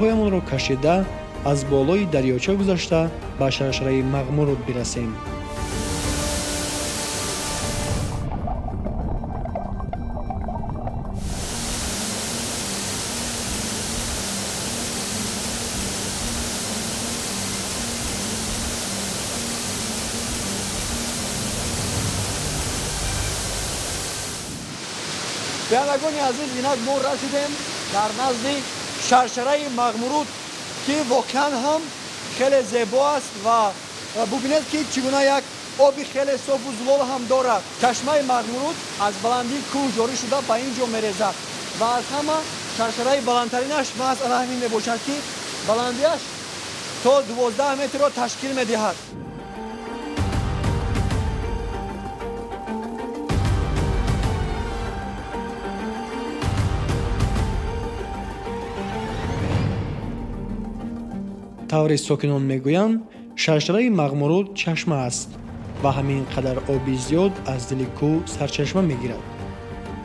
пайҳоямонро кашида аз болои дарёча гузашта ба шаршараи мағмуруд бирасем. بیانگانی عزیز اینک ما رسیدیم در نزد شرشره مغمورود که واقعا هم خیلی زیبا است و ببینید که چگونه یک آبی خیلی صاف و زلال هم دارد. چشمه مغمورود از بلندی کوه جاری شده به اینجا میریزد و از همه شرشره بلندترینش مثلا همین میباشد که بلندیش تا 12 متر را تشکیل میدهد. таври сокинон мегӯянд, шаршараи мағмуруд чашма аст ва ҳамин қадар оби зиёд аз дили кӯҳ сарчашма мегирад.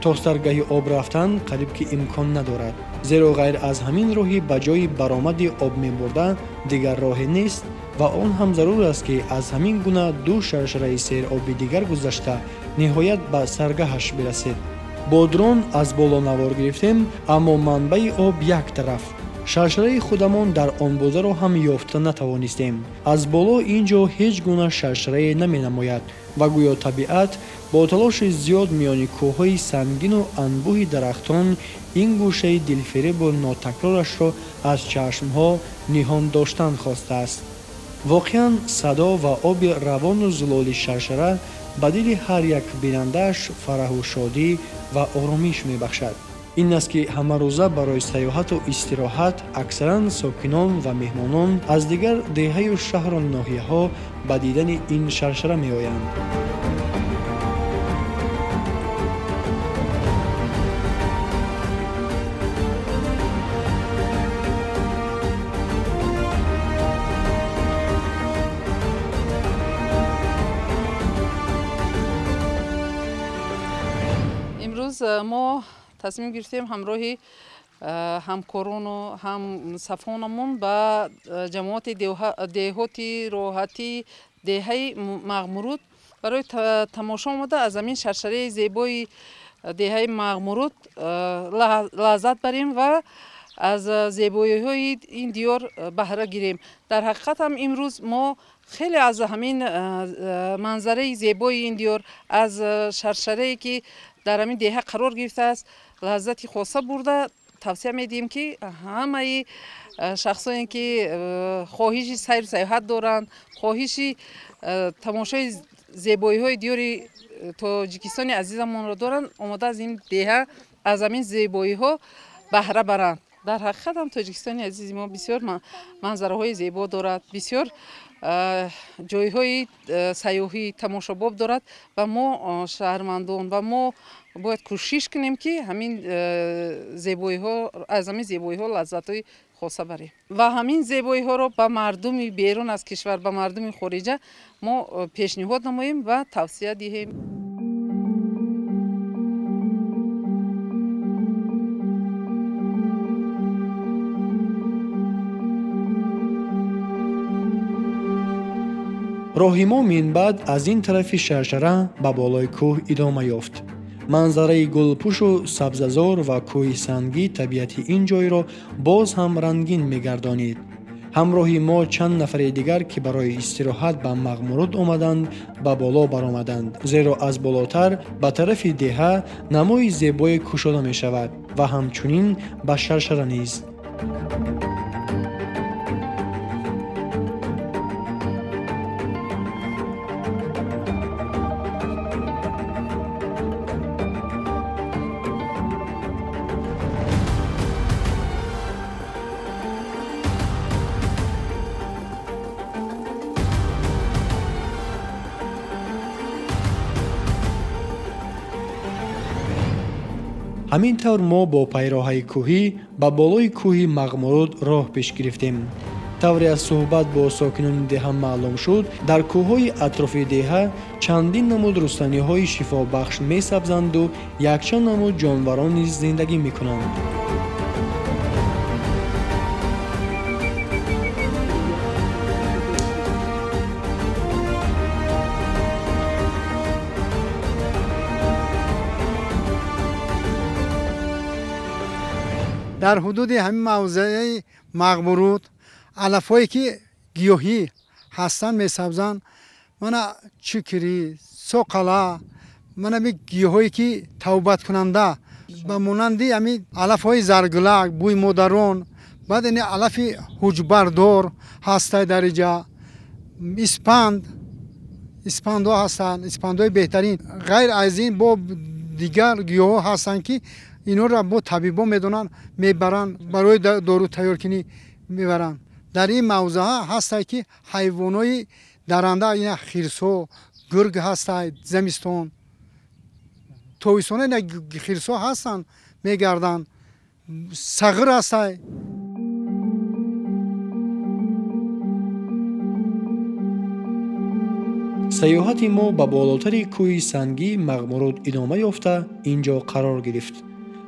То саргаҳи об рафтан қариб ки имкон надорад, зеро ғайр аз ҳамин роҳи ба ҷои баромади об мебурда дигар роҳе нест ва он ҳам зарур аст ки аз ҳамин гуна ду шаршараи сероби дигар гузашта ниҳоят ба саргаҳаш бирасед. Бо дрон аз боло навор гирифтем, аммо манбаи об як тараф. шаршараи худамон дар он бузаро ҳам ёфта натавонистем. аз боло ин ҷо ҳеҷ гуна шаршарае наменамояд ва гӯё табиат бо талоши зиёд миёни кӯҳҳои сангину анбӯҳи дарахтон ин гӯшаи дилфиребу нотакрорашро аз чашмҳо ниҳон доштан хостааст. воқеан садо ва оби равону зулоли шаршара ба дили ҳар як бинандааш фараҳу шодӣ ва оромиш мебахшад. ин аст ки ҳамарӯза барои сайёҳату истироҳат аксаран сокинон ва меҳмонон аз дигар деҳаю шаҳру ноҳияҳо ба дидани ин шаршара меоянд. имрӯз мо تصمیم گرفتیم همراهی همکاران و هم صفانمون با جماعت دهاتی راحتی دهه مغمورود برای تماشا آمده از همین شرشره زیبای دهه مغمورود لذت بریم و از زیبایی های این دیار بهره گیریم. در حقیقت هم امروز ما خیلی از همین منظره زیبای این دیار از شرشره که در همین دهه قرار گرفته است لذتی خاصه برده توصیه میدیم که همه شخصایی که خواهش سیر سیاحت دارند، خواهش تماشای زیبایی های دیار تاجیکستان عزیزمون را دارند، آماده از این دهه از همین زیبایی ها بهره برند. در حقیقت هم تاجیکستان عزیز ما بسیار منظره های زیبا دارد، بسیار جای های سیاحی تماشاباب دارد و ما شهروندان و ما باید کوشش کنیم که همین زیبایی ها از همین زیبایی ها لذت های خاصه بریم و همین زیبایی ها را به مردم بیرون از کشور، به مردم خارجه ما پیشنهاد نماییم و توصیه دهیم. роҳи мо минбаъд аз ин тарафи шаршара ба болои кӯҳ идома ёфт. манзараи гулпӯшу сабзазор ва кӯҳи сангӣ табиати ин ҷойро боз ҳам рангин мегардонид. ҳамроҳи мо чанд нафари дигар ки барои истироҳат ба мағмуруд омаданд ба боло баромаданд, зеро аз болотар ба тарафи деҳа намои зебое кушода мешавад ва ҳамчунин ба шаршара низ. ҳамин тавр мо бо пайроҳаи кӯҳӣ ба болои кӯҳи мағмуруд роҳ пеш гирифтем. тавре аз суҳбат бо сокинони деҳа маълум шуд, дар кӯҳҳои атрофи деҳа чандин намуд рустаниҳои шифобахш месабзанду якчанд намуд ҷонварон низ зиндагӣ мекунанд. در حدود همین موضع مغمورود علفایی که گیاهی هستن میسبزن من چکری سوقلا من می گیاهایی که توبت کننده با مانندی همین علفهای زرگلک بوی مدرون بعد این علف حجبردار هسته درجه اسپندها هستن اسپندهای بهترین غیر از این با دیگر گیاه هستن که اینا را با طبیبا میدونن میبرن برای دارو تیار کنی میبرن. در این موضع هست که حیوانای درنده این خرسا گرگ هست زمستان تویسونه خرسا هستن میگردن صغیر هست. سیاحت ما به بالاتر کوه سنگی مغمورود ادامه یافته اینجا قرار گرفت.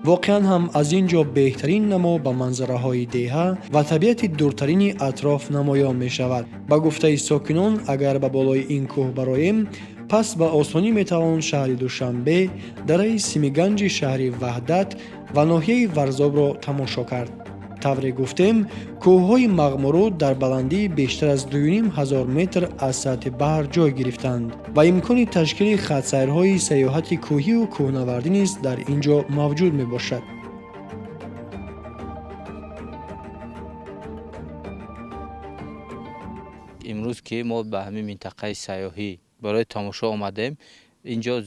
واقعا هم از اینجا بهترین نما به منظره های دیه و طبیعت دورترین اطراف نمایان می شود. با گفته ساکنان اگر به بالای این کوه برایم پس به آسانی می توان شهر دوشنبه، دره سیمیگنج شهر وحدت و ناحیه ورزاب را تماشا کرد. طوری گفتیم کوههای مغمورود در بلندی بیشتر از 2500 متر از سطح بحر جای گرفتند و امکان تشکیل خط‌سیرهای سیاحت کوهی و کوهنوردی نیز در اینجا موجود می باشد. امروز که ما به همین منطقه سیاحی برای تماشا آمدیم، اینجا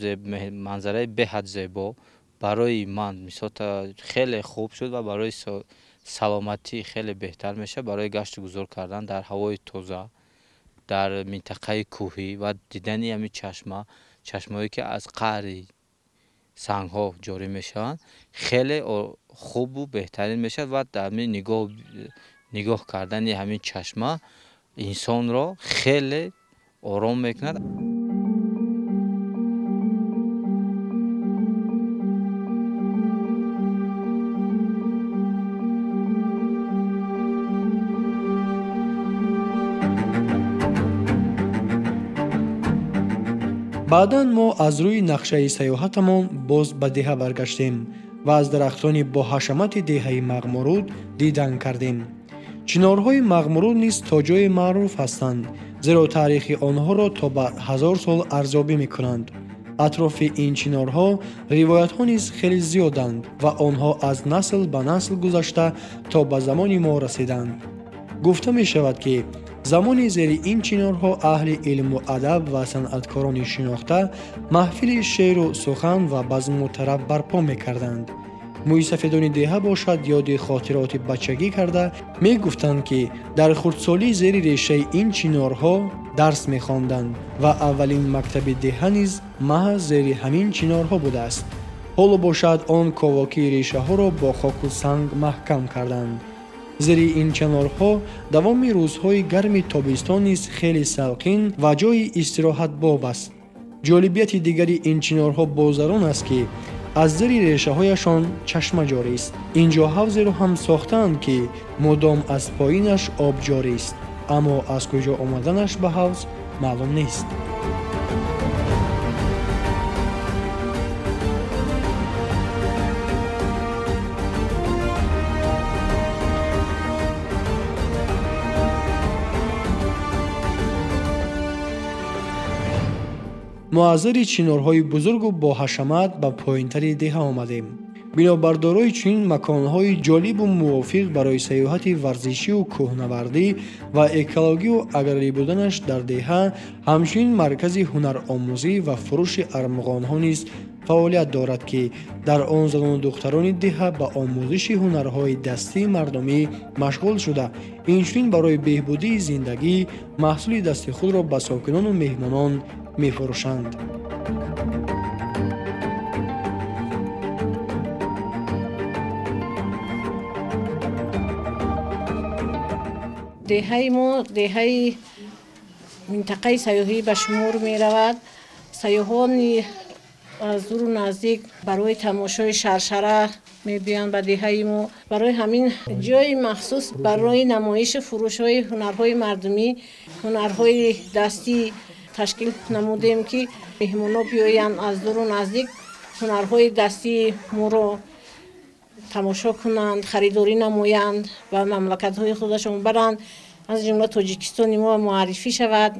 منظره بهت زیبا برای من مثلا خیلی خوب شد و برای سلامتی خیلی بهتر میشه. برای گشت گذار کردن در هوای تازه در منطقه کوهی و دیدن همین چشمهایی که از قعر سنگ ها جاری میشن خیلی خوب و بهترین میشه و در نگاه کردن همین چشمه انسان را خیلی آرام میکند. بعداً ما از روی نقشه سیاحتمان باز به دیه برگشتیم و از درختان با حشمت دیه مغمورود دیدن کردیم. چنارهای مغمورود نیز تا جای معروف هستند، زیرا تاریخ آنها را تا به 1000 سال ارزیابی می‌کنند. اطراف این چنارها روایت‌ها نیز خیلی زیادند و آنها از نسل به نسل گذشته تا به زمان ما رسیدند. گفته می شود که زمان زیر این چنارها اهل علم و ادب و صنعتکاران شناخته محفل شعر و سخن و بزم و طرب برپا می کردند. موی سفیدان دیه باشد یاد خاطرات بچگی کرده می گفتند که در خردسالی زیر ریشه این چنارها درس می خواندند و اولین مکتب دیه نیز محض زیر همین چنارها بوده است. حالا باشد آن کاواکی ریشه ها را با خاک و سنگ محکم کردند. زیر این چنارها دوام روزهای گرم تابستان نیز خیلی سلقین و جای استراحت باب است. جالبیت دیگری این چنارها بازاران است که از زیر ریشه هایشان چشمه جاری است. اینجا حوض را هم ساختند که مدام از پایینش آب جاری است، اما از کجا آمدنش به حوض معلوم نیست. ما از زیر چنارهای بزرگ و با حشمت به پایین‌تر دیه آمدیم. بنابر دارای چنین مکانهای جالب و موافق برای سیاحت ورزشی و کوهنوردی و اکولوژی و اگراری بودنش در دیه، همچنین مرکز هنرآموزی و فروش ارمغان‌ها نیز فعالیت دارد که در آن زنان و دختران دیه به آموزش هنرهای دستی مردمی مشغول شده، اینچنین برای بهبودی زندگی محصول دست خود را به ساکنان و مهمانان می فروشند. دیه ما دیه منطقه سیاحی به شمار می رود. سیاحان از دور و نزدیک برای تماشای شرشره می بیان به دیه ما. برای همین جای مخصوص برای نمایش فروش های هنرهای مردمی، هنرهای دستی تشکیل نمودیم که مهمانا بیاین از دور و نزدیک هنرهای دستی ما را тамошо кунанд, харидорӣ намоянд ва мамлакатҳои худашон баранд, аз ҷумла тоҷикистони мо муаррифӣ шавад.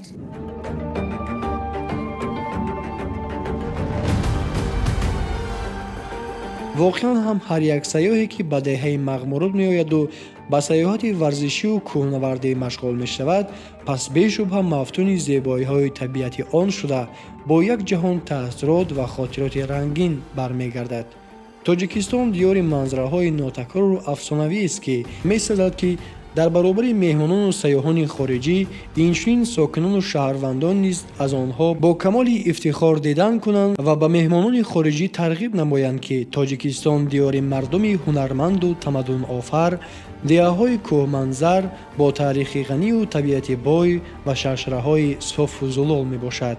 воқеан ҳам ҳар як сайёҳе ки ба деҳаи мағмурут меояду ба сайёҳати варзишию кӯҳнавардӣ машғул мешавад, пас бешубҳа мафтуни зебоиҳои табиати он шуда бо як ҷаҳон таъссурот ва хотироти рангин бармегардад. тоҷикистон диёри манзараҳои нотакрору афсонавиест ки месазад ки дар баробари меҳмонону сайёҳони хориҷӣ инчунин сокинону шаҳрвандон низ аз онҳо бо камоли ифтихор дидан кунанд ва ба меҳмонони хориҷӣ тарғиб намоянд ки тоҷикистон диёри мардуми ҳунарманду тамаддунофар, диҳаҳои кӯҳманзар бо таърихи ғанию табиати бой ва шаршараҳои софу зулол мебошад.